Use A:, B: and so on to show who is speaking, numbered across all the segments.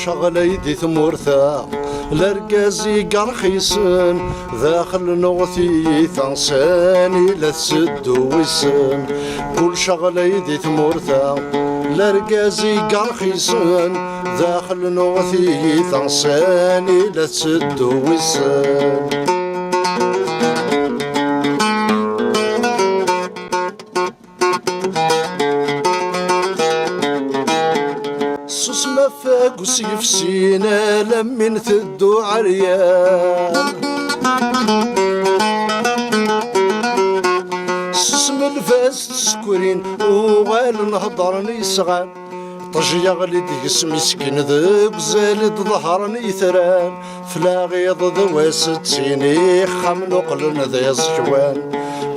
A: شغل يدي ثمورثا لرقازي قرخيسن داخل نوثي ثانساني لتسد ويسن كل شغل يدي ثمورثا لرقازي قرخيسن داخل نوثي ثانساني لتسد ويسن ما فاق وسيف سينا لمن ثدو عريان سسم الفاس تسكرين وغال نهضرني صغان طجي غلي ديس مسكين ذوق زالد ظهرني ثران فلا غيض ذواست سيني خمن قلن ذا زجوان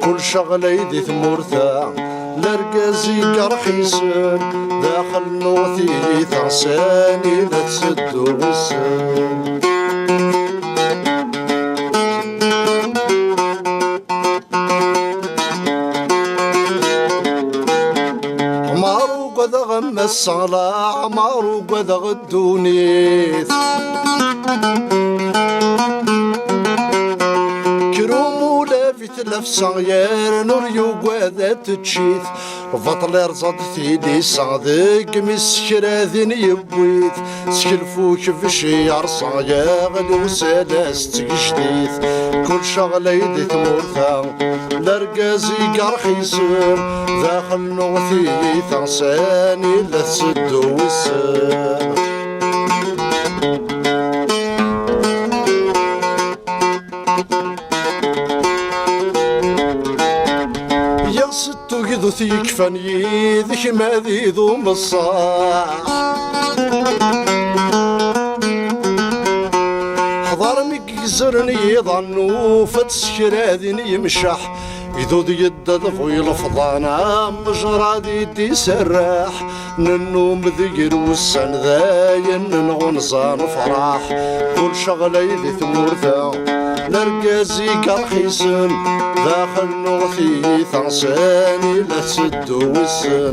A: كل شغلة يدي ثمورثا لرقازي قرخيسن داخل نوثي ثعساني لتسد وسن عمارو قد غم الصلاة عمارو قد غدونيث كرومو لافت لفصغير نور يوقاذا تتشيث فطل رزاد ثيدي صادق مسكراذين يبويث سكلفوك في شيار صايغ وسلاس تقشتيث كل شغلة يدي ثمورثا لرقازي قرخيسن داخل نوثي ثانساني لتسد وسن يغسطو قذو ثيكفاني ذيك ما ذي ذو مصاح حضر مكزرني ظنو فتسكرادني يمشح يدو دي يدد فوي الفضانا مجرادي دي سراح ننوم ذير والسن ذاين نغنصان فرح كل شغلة يدي ثمورثا لرقازي قرخيسن داخل نوثي ثانساني لتسد وسن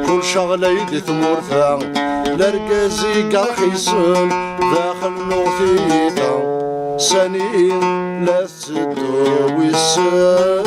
A: كل شغلة يدي ثمورثا لرقازي قرخيسن داخل نوثي ثانساني لتسد وسن